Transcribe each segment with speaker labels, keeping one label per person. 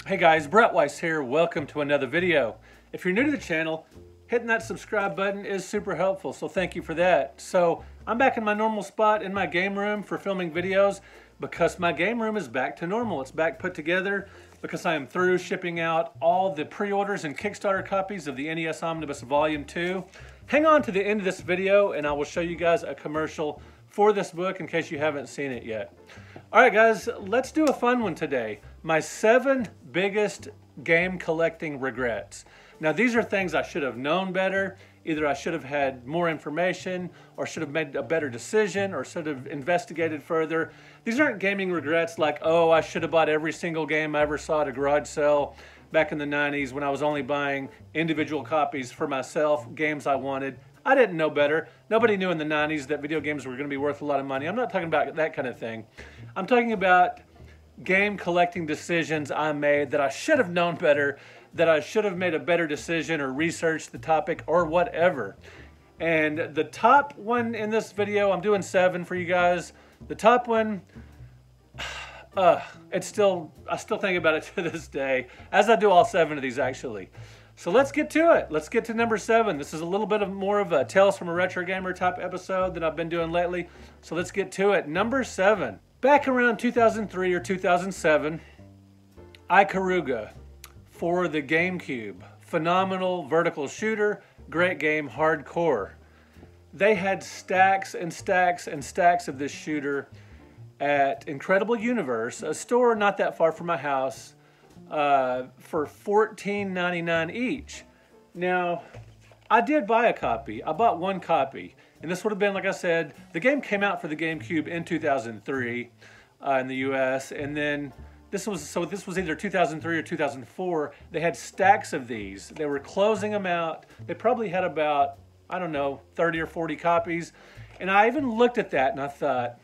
Speaker 1: Hey guys, Weiss here. Welcome to another video. If you're new to the channel, hitting that subscribe button is super helpful, so thank you for that. So I'm back in my normal spot in my game room for filming videos because my game room is back to normal. It's back put together because I am through shipping out all the pre-orders and Kickstarter copies of the NES Omnibus Volume 2. Hang on to the end of this video and I will show you guys a commercial for this book in case you haven't seen it yet. All right guys, let's do a fun one today. My 7 biggest game collecting regrets. Now these are things I should have known better. Either I should have had more information or should have made a better decision or should have investigated further. These aren't gaming regrets like, oh, I should have bought every single game I ever saw at a garage sale back in the 90s when I was only buying individual copies for myself, games I wanted. I didn't know better. Nobody knew in the 90s that video games were going to be worth a lot of money. I'm not talking about that kind of thing. I'm talking about game collecting decisions I made that I should have known better, that I should have made a better decision or researched the topic or whatever. And the top one in this video, I'm doing 7 for you guys. The top one, I still think about it to this day, as I do all 7 of these actually. So let's get to it. Let's get to number 7. This is a little bit more of a Tales from a Retro Gamer type episode that I've been doing lately. So let's get to it. Number 7. Back around 2003 or 2007, Ikaruga for the GameCube. Phenomenal vertical shooter, great game, hardcore. They had stacks and stacks and stacks of this shooter at Incredible Universe, a store not that far from my house, for $14.99 each. Now, I did buy a copy. I bought one copy. And this would have been, like I said, the game came out for the GameCube in 2003 in the US. And then this was either 2003 or 2004. They had stacks of these. They were closing them out. They probably had about, I don't know, 30 or 40 copies. And I even looked at that and I thought,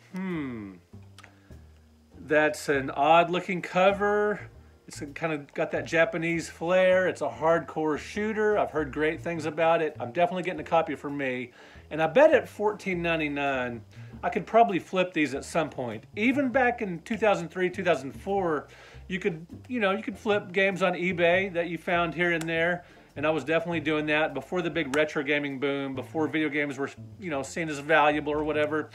Speaker 1: that's an odd looking cover. It's kind of got that Japanese flair. It's a hardcore shooter. I've heard great things about it. I'm definitely getting a copy for me. And I bet at $14.99, I could probably flip these at some point. Even back in 2003, 2004, you could flip games on eBay that you found here and there. And I was definitely doing that before the big retro gaming boom, before video games were, seen as valuable or whatever.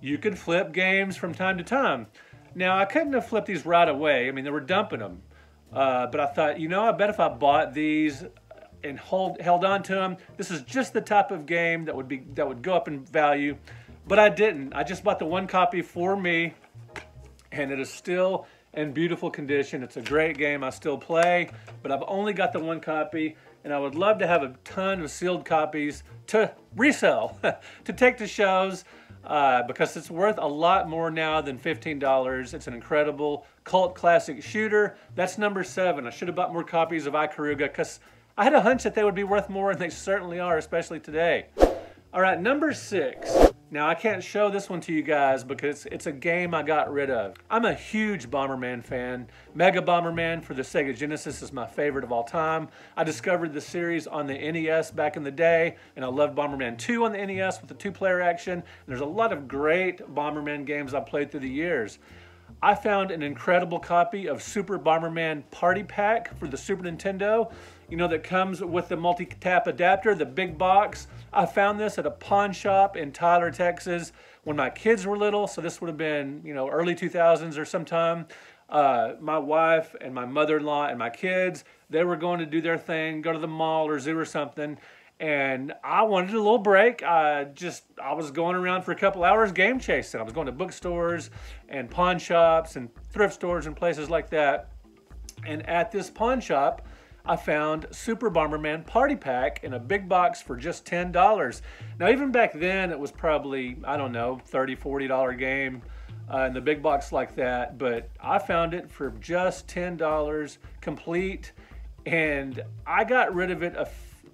Speaker 1: You could flip games from time to time. Now, I couldn't have flipped these right away. I mean, they were dumping them. But I thought, I bet if I bought these and held on to them, this is just the type of game that would go up in value. But I didn't. I just bought the one copy for me, and it is still in beautiful condition. It's a great game. I still play, but I've only got the one copy, and I would love to have a ton of sealed copies to resell, to take to shows. Because it's worth a lot more now than $15. It's an incredible cult classic shooter. That's number 7. I should have bought more copies of Ikaruga because I had a hunch that they would be worth more, and they certainly are, especially today. All right, number 6. Now, I can't show this one to you guys because it's a game I got rid of. I'm a huge Bomberman fan. Mega Bomberman for the Sega Genesis is my favorite of all time. I discovered the series on the NES back in the day, and I loved Bomberman 2 on the NES with the 2-player action. And there's a lot of great Bomberman games I've played through the years. I found an incredible copy of Super Bomberman Party Pack for the Super Nintendo, that comes with the multi-tap adapter, the big box. I found this at a pawn shop in Tyler, Texas when my kids were little, so this would have been, early 2000s or sometime. My wife and my mother-in-law and my kids, they were going to do their thing, go to the mall or zoo or something, and I wanted a little break. I was going around for a couple hours game chasing. I was going to bookstores and pawn shops and thrift stores and places like that. And at this pawn shop, I found Super Bomberman Party Pack in a big box for just $10. Now, even back then, it was probably, I don't know, $30, $40 game in the big box like that. But I found it for just $10 complete. And I got rid of it,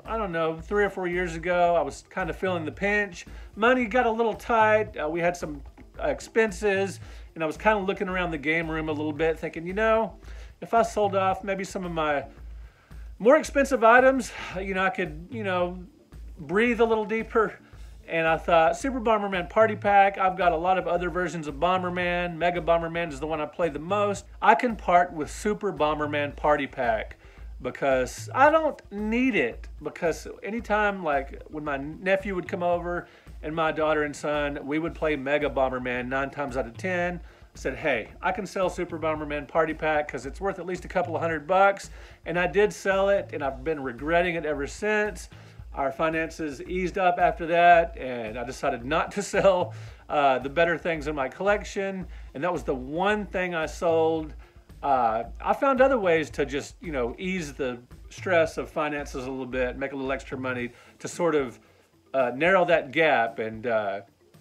Speaker 1: I don't know, 3 or 4 years ago. I was kind of feeling the pinch. Money got a little tight. We had some expenses. And I was kind of looking around the game room a little bit thinking, if I sold off maybe some of my more expensive items, I could, breathe a little deeper And I thought, Super Bomberman Party Pack, I've got a lot of other versions of Bomberman. Mega Bomberman is the one I play the most. I can part with Super Bomberman Party Pack because I don't need it. Because anytime, like when my nephew would come over and my daughter and son, we would play Mega Bomberman 9 times out of 10. I said, hey, I can sell Super Bomberman Party Pack because it's worth at least a couple of $100. And I did sell it, and I've been regretting it ever since. Our finances eased up after that, and I decided not to sell the better things in my collection. And that was the one thing I sold. I found other ways to just, you know, ease the stress of finances a little bit, make a little extra money to sort of narrow that gap. And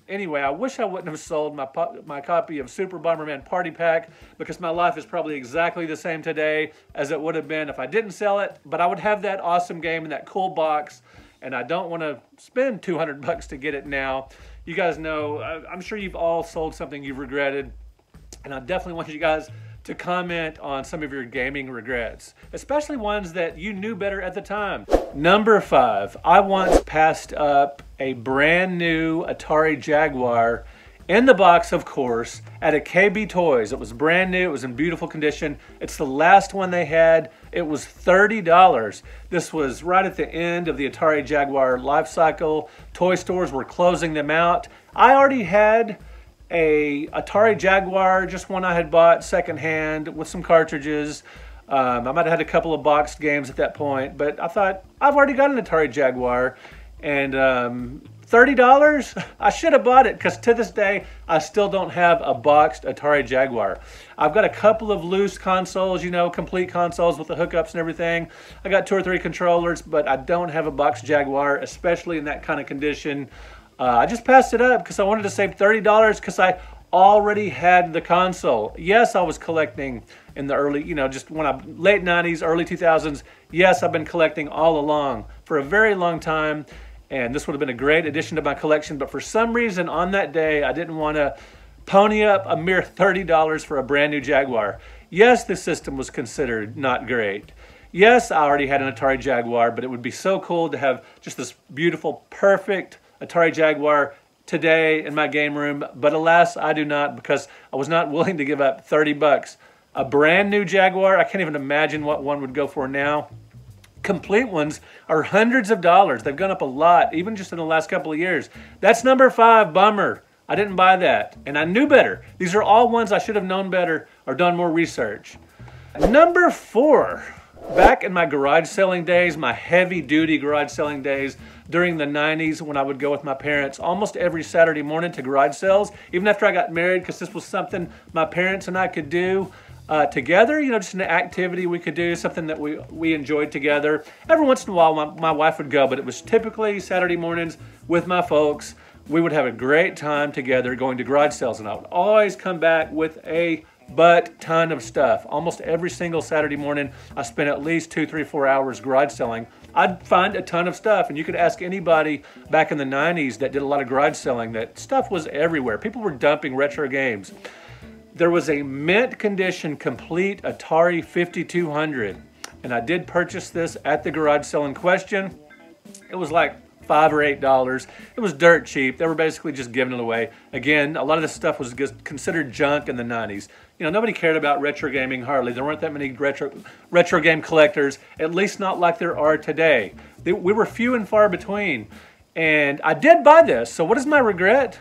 Speaker 1: anyway, I wish I wouldn't have sold my copy of Super Bomberman Party Pack because my life is probably exactly the same today as it would have been if I didn't sell it. But I would have that awesome game in that cool box, and I don't want to spend $200 to get it now. You guys know, I'm sure you've all sold something you've regretted, and I definitely want you guys to comment on some of your gaming regrets, especially ones that you knew better at the time. Number 5, I once passed up a brand new Atari Jaguar in the box, of course, at a KB Toys. It was brand new, it was in beautiful condition. It's the last one they had. It was $30. This was right at the end of the Atari Jaguar life cycle. Toy stores were closing them out. I already had a Atari Jaguar, just one I had bought secondhand with some cartridges. I might have had a couple of boxed games at that point, but I thought, I've already got an Atari Jaguar, and $30? I should have bought it, because to this day, I still don't have a boxed Atari Jaguar. I've got a couple of loose consoles, you know, complete consoles with the hookups and everything. I got 2 or 3 controllers, but I don't have a boxed Jaguar, especially in that kind of condition. I just passed it up because I wanted to save $30 because I already had the console. Yes, I was collecting in the early, you know, just late 90s, early 2000s. Yes, I've been collecting all along for a very long time, and this would have been a great addition to my collection. But for some reason on that day, I didn't want to pony up a mere $30 for a brand new Jaguar. Yes, the system was considered not great. Yes, I already had an Atari Jaguar, but it would be so cool to have just this beautiful, perfect Atari Jaguar today in my game room, but alas, I do not, because I was not willing to give up $30. A brand new Jaguar, I can't even imagine what one would go for now. Complete ones are hundreds of dollars. They've gone up a lot, even just in the last couple of years. That's number 5, bummer. I didn't buy that, and I knew better. These are all ones I should have known better or done more research. Number 4. Back in my garage selling days, my heavy-duty garage selling days during the 90s, when I would go with my parents almost every Saturday morning to garage sales, even after I got married, because this was something my parents and I could do together, you know, just an activity we could do, something that we enjoyed together. Every once in a while, my wife would go, but it was typically Saturday mornings with my folks. We would have a great time together going to garage sales, and I would always come back with a ton of stuff. Almost every single Saturday morning, I spent at least 2, 3, 4 hours garage selling. I'd find a ton of stuff, and you could ask anybody back in the 90s that did a lot of garage selling, that stuff was everywhere. People were dumping retro games. There was a mint condition complete Atari 5200, and I did purchase this at the garage sale in question. It was like $5 or $8. It was dirt cheap. They were basically just giving it away. Again, a lot of this stuff was just considered junk in the 90s. You know, nobody cared about retro gaming hardly. There weren't that many retro game collectors, at least not like there are today. We were few and far between. And I did buy this, so what is my regret?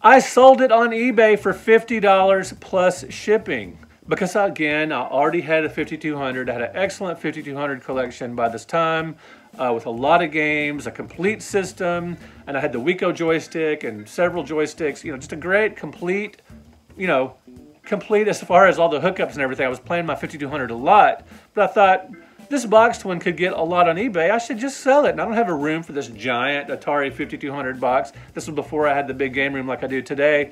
Speaker 1: I sold it on eBay for $50 plus shipping. Because again, I already had a 5200. I had an excellent 5200 collection by this time, with a lot of games, a complete system, and I had the Wico joystick and several joysticks. You know, just a great, complete, you know, complete as far as all the hookups and everything. I was playing my 5200 a lot, but I thought this boxed one could get a lot on eBay. I should just sell it. And I don't have a room for this giant Atari 5200 box. This was before I had the big game room like I do today.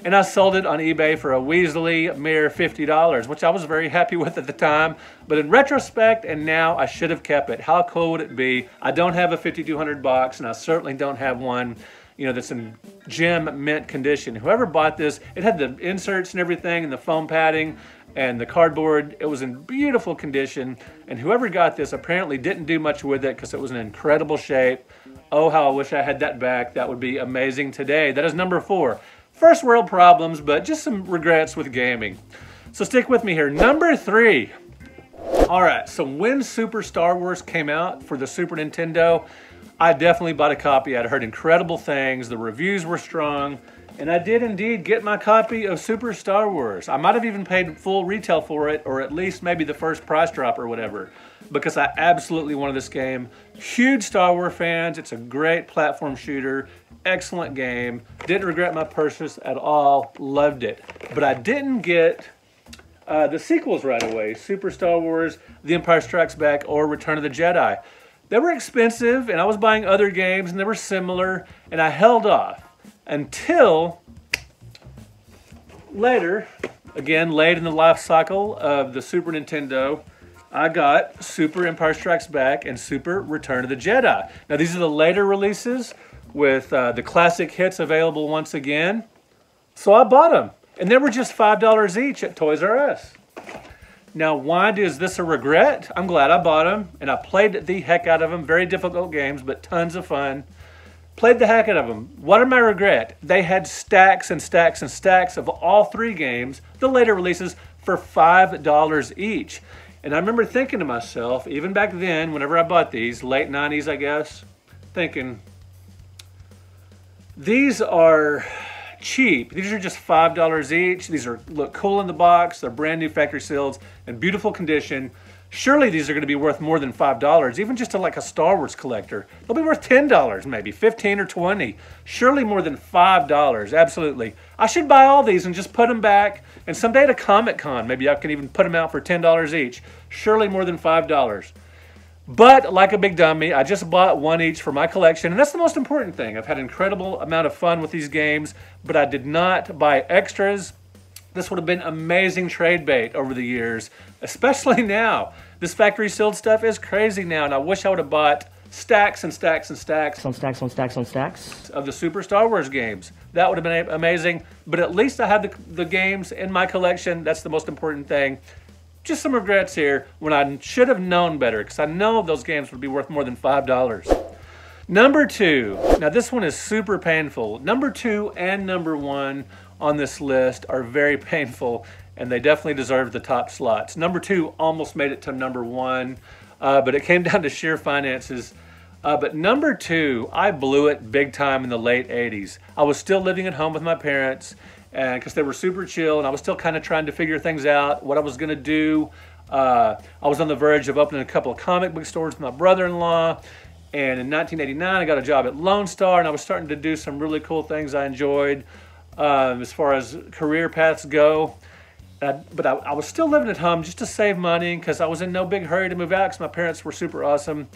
Speaker 1: And I sold it on eBay for a weaselly mere $50, which I was very happy with at the time. But in retrospect, and now, I should have kept it. How cool would it be? I don't have a 5200 box, and I certainly don't have one, you know, that's in gem mint condition. Whoever bought this, it had the inserts and everything, and the foam padding, and the cardboard. It was in beautiful condition, and whoever got this apparently didn't do much with it because it was in incredible shape. Oh, how I wish I had that back. That would be amazing today. That is number 4. First world problems, but just some regrets with gaming. So stick with me here. Number 3. All right, so when Super Star Wars came out for the Super Nintendo, I definitely bought a copy. I'd heard incredible things. The reviews were strong. And I did indeed get my copy of Super Star Wars. I might have even paid full retail for it, or at least maybe the first price drop or whatever, because I absolutely wanted this game. Huge Star Wars fans. It's a great platform shooter. Excellent game. Didn't regret my purchase at all. Loved it. But I didn't get the sequels right away. Super Star Wars, The Empire Strikes Back, or Return of the Jedi. They were expensive, and I was buying other games, and they were similar, and I held off. Until later, again, late in the life cycle of the Super Nintendo, I got Super Empire Strikes Back and Super Return of the Jedi. Now, these are the later releases with the classic hits available once again. So I bought them, and they were just $5 each at Toys R Us. Now, why is this a regret? I'm glad I bought them, and I played the heck out of them. Very difficult games, but tons of fun. Played the heck out of them. What am I regret? They had stacks and stacks and stacks of all 3 games, the later releases, for $5 each. And I remember thinking to myself, even back then, whenever I bought these, late 90s, I guess, thinking, these are cheap. These are just $5 each. These look cool in the box. They're brand new factory seals in beautiful condition. Surely these are going to be worth more than $5, even just to like a Star Wars collector. They'll be worth $10 maybe, $15 or $20. Surely more than $5, absolutely. I should buy all these and just put them back, and someday at a Comic-Con, maybe I can even put them out for $10 each. Surely more than $5. But like a big dummy, I just bought 1 each for my collection, and that's the most important thing. I've had an incredible amount of fun with these games, but I did not buy extras. This would have been amazing trade bait over the years, especially now. This factory sealed stuff is crazy now, and I wish I would have bought stacks and stacks and stacks
Speaker 2: on stacks on stacks on stacks
Speaker 1: of the Super Star Wars games. That would have been amazing, but at least I had the games in my collection. That's the most important thing. Just some regrets here when I should have known better, because I know those games would be worth more than $5. Number 2. Now this one is super painful. Number 2 and number 1 on this list are very painful, and they definitely deserve the top slots. Number 2 almost made it to number 1, but it came down to sheer finances. But number 2, I blew it big time in the late 80s. I was still living at home with my parents, and because they were super chill, and I was still kind of trying to figure things out, what I was going to do. I was on the verge of opening a couple of comic book stores with my brother-in-law, and in 1989 I got a job at Lone Star, and I was starting to do some really cool things I enjoyed as far as career paths go. But I was still living at home just to save money, because I was in no big hurry to move out because my parents were super awesome.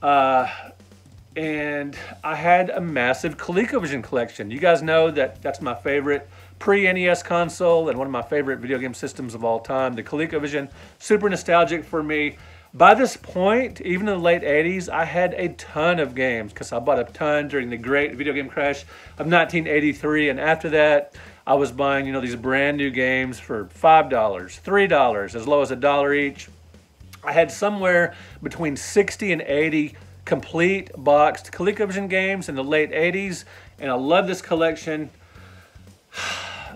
Speaker 1: And I had a massive ColecoVision collection. You guys know that that's my favorite pre-NES console and one of my favorite video game systems of all time. The ColecoVision, super nostalgic for me. By this point, even in the late 80s, I had a ton of games because I bought a ton during the great video game crash of 1983. And after that, I was buying, these brand new games for $5, $3, as low as $1 each. I had somewhere between 60 and 80 complete boxed ColecoVision games in the late 80s, and I love this collection.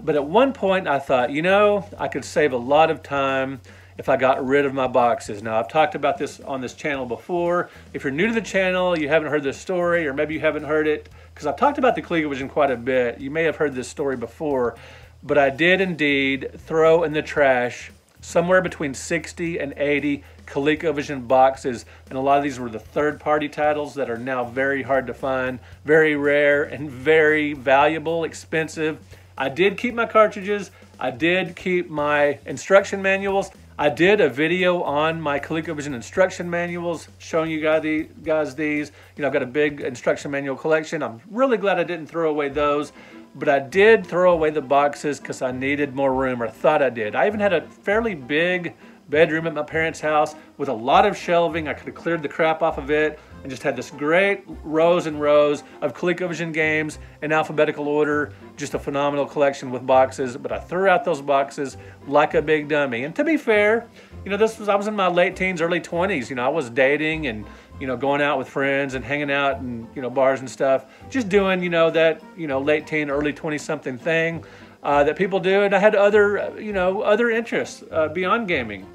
Speaker 1: But at one point I thought, I could save a lot of time if I got rid of my boxes. Now, I've talked about this on this channel before. If you're new to the channel, you haven't heard this story, or maybe you haven't heard it, because I've talked about the ColecoVision quite a bit. You may have heard this story before, but I did indeed throw in the trash somewhere between 60 and 80 ColecoVision boxes, and a lot of these were the third-party titles that are now very hard to find, very rare, and very valuable, expensive. I did keep my cartridges. I did keep my instruction manuals. I did a video on my ColecoVision instruction manuals showing you guys these. I've got a big instruction manual collection. I'm really glad I didn't throw away those, but I did throw away the boxes because I needed more room, or thought I did. I even had a fairly big bedroom at my parents' house with a lot of shelving. I could have cleared the crap off of it and just had this great rows and rows of ColecoVision games in alphabetical order. Just a phenomenal collection with boxes, but I threw out those boxes like a big dummy. And to be fair, I was in my late teens, early 20s. I was dating and going out with friends and hanging out in, bars and stuff. Just doing, that, late teen, early 20-something thing that people do. And I had other, other interests beyond gaming.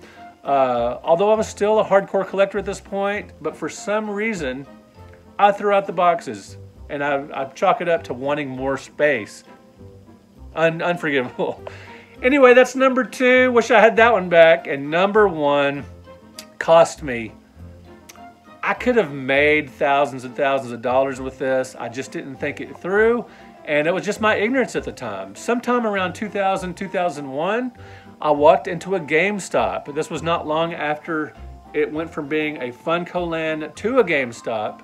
Speaker 1: Although I was still a hardcore collector at this point, but for some reason, I threw out the boxes. And I chalk it up to wanting more space. Unforgivable. Anyway, that's number 2. Wish I had that one back. And number 1 cost me. I could have made thousands and thousands of dollars with this. I just didn't think it through. And it was just my ignorance at the time. Sometime around 2000, 2001, I walked into a GameStop. This was not long after it went from being a Funko Land to a GameStop.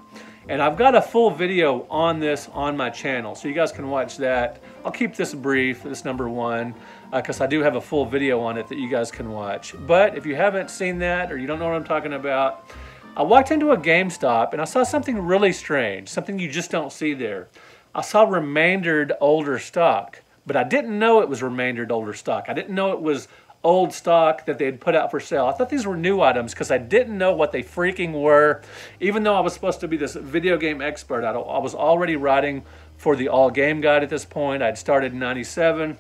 Speaker 1: And I've got a full video on this on my channel, so you guys can watch that. I'll keep this brief, this number 1, because I do have a full video on it that you guys can watch. But if you haven't seen that or you don't know what I'm talking about, I walked into a GameStop and I saw something really strange, something you just don't see there. I saw remaindered older stock, but I didn't know it was remaindered older stock. I didn't know it was old stock that they had put out for sale. I thought these were new items because I didn't know what they freaking were. Even though I was supposed to be this video game expert, I was already writing for the All Game Guide at this point. I'd started in 97,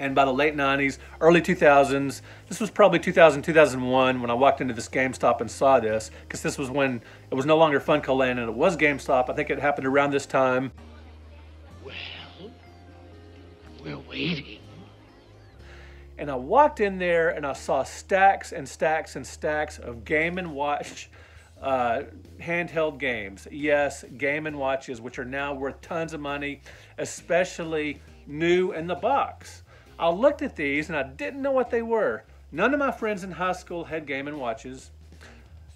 Speaker 1: and by the late 90s, early 2000s, this was probably 2000, 2001 when I walked into this GameStop and saw this, because this was when it was no longer Funko Land and it was GameStop. I think it happened around this time.
Speaker 2: Well, we're waiting.
Speaker 1: And I walked in there and I saw stacks and stacks and stacks of Game & Watch handheld games. Yes, Game & Watches, which are now worth tons of money, especially new in the box. I looked at these and I didn't know what they were. None of my friends in high school had Game & Watches.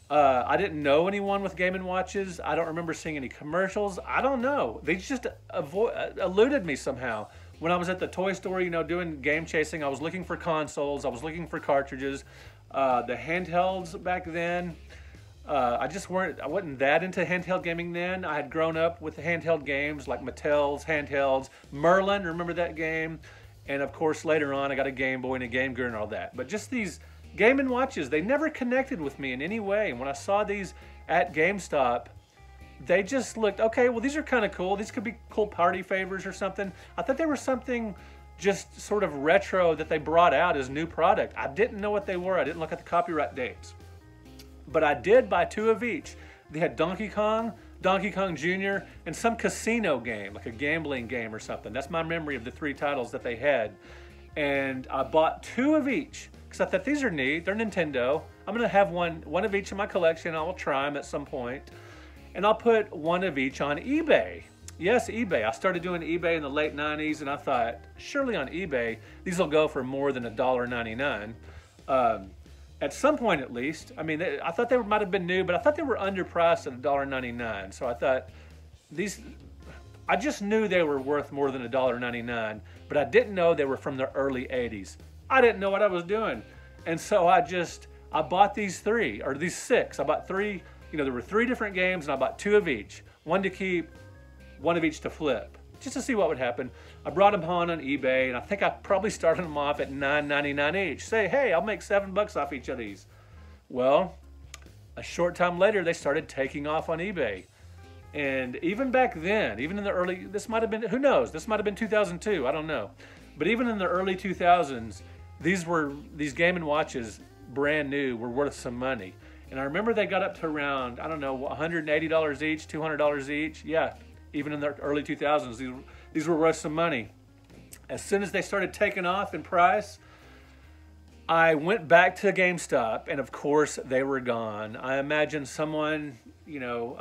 Speaker 1: I didn't know anyone with Game & Watches. I don't remember seeing any commercials. I don't know. They just eluded me somehow. When I was at the toy store, doing game chasing, I was looking for consoles. I was looking for cartridges. The handhelds back then, I wasn't that into handheld gaming then. I had grown up with the handheld games like Mattel's handhelds, Merlin, remember that game? And of course, later on, I got a Game Boy and a Game Gear and all that. But just these Game & Watches, they never connected with me in any way. And when I saw these at GameStop, they just looked, okay, well, these are kind of cool. These could be cool party favors or something. I thought they were something just sort of retro that they brought out as new product. I didn't know what they were. I didn't look at the copyright dates. But I did buy 2 of each. They had Donkey Kong Jr., and some casino game, like a gambling game or something. That's my memory of the 3 titles that they had. And I bought 2 of each because I thought these are neat. They're Nintendo. I'm going to have one of each in my collection. I will try them at some point. And I'll put 1 of each on eBay. Yes, eBay. I started doing eBay in the late 90s, and I thought, surely on eBay, these will go for more than $1.99. At some point, at least. I mean, I thought they might have been new, but I thought they were underpriced at $1.99. So I thought, I just knew they were worth more than $1.99, but I didn't know they were from the early 80s. I didn't know what I was doing. And so I bought these 3, or these 6. I bought 3. There were 3 different games, and I bought 2 of each. 1 to keep, 1 of each to flip, just to see what would happen. I brought them on eBay, and I think I probably started them off at $9.99 each. Say, hey, I'll make $7 off each of these. Well, a short time later, they started taking off on eBay. And even back then, even in the early, this might have been, who knows, this might have been 2002, I don't know. But even in the early 2000s, these Game & Watches, brand new, were worth some money. And I remember they got up to around, I don't know, $180 each, $200 each. Yeah, even in the early 2000s, these were worth some money. As soon as they started taking off in price, I went back to GameStop, and of course, they were gone. I imagine someone, a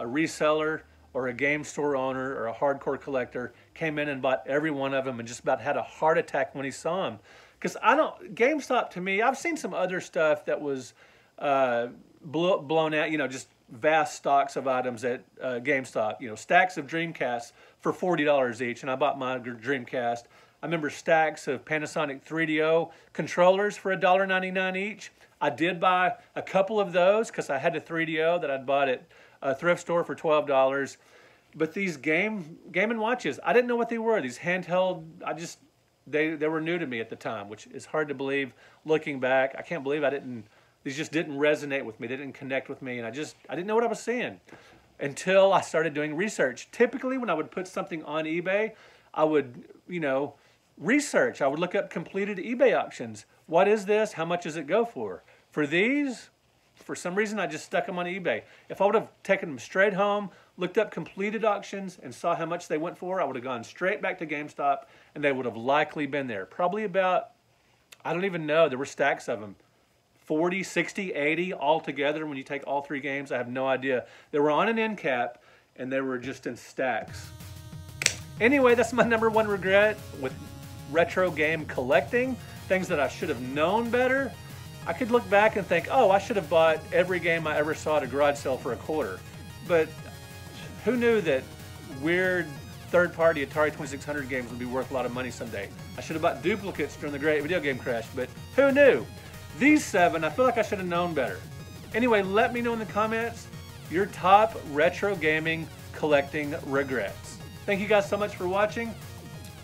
Speaker 1: reseller or a game store owner or a hardcore collector came in and bought every one of them and just about had a heart attack when he saw them. Because GameStop to me, I've seen some other stuff that was blown out, just vast stocks of items at GameStop, stacks of Dreamcasts for $40 each, and I bought my Dreamcast. I remember stacks of Panasonic 3DO controllers for $1.99 each. I did buy a couple of those because I had a 3DO that I'd bought at a thrift store for $12. But these Game & Watches, I didn't know what they were. These handheld, they were new to me at the time, which is hard to believe looking back. I can't believe These just didn't resonate with me. They didn't connect with me, and I didn't know what I was seeing until I started doing research. Typically, when I would put something on eBay, I would, research. I would look up completed eBay auctions. What is this? How much does it go for? For these, for some reason, I just stuck them on eBay. If I would have taken them straight home, looked up completed auctions, and saw how much they went for, I would have gone straight back to GameStop, and they would have likely been there. Probably about, I don't even know, there were stacks of them. 40, 60, 80 all together when you take all three games. I have no idea. They were on an end cap, and they were just in stacks. Anyway, that's my #1 regret with retro game collecting. Things that I should have known better. I could look back and think, oh, I should have bought every game I ever saw at a garage sale for $1. But who knew that weird third-party Atari 2600 games would be worth a lot of money someday? I should have bought duplicates during the great video game crash, but who knew? These 7, I feel like I should have known better. Anyway, let me know in the comments your top retro gaming collecting regrets. Thank you guys so much for watching.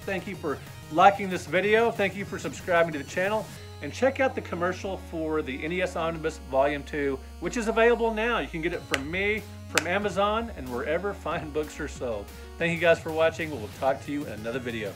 Speaker 1: Thank you for liking this video. Thank you for subscribing to the channel. And check out the commercial for the NES Omnibus Volume 2, which is available now. You can get it from me, from Amazon, and wherever fine books are sold. Thank you guys for watching. We'll talk to you in another video.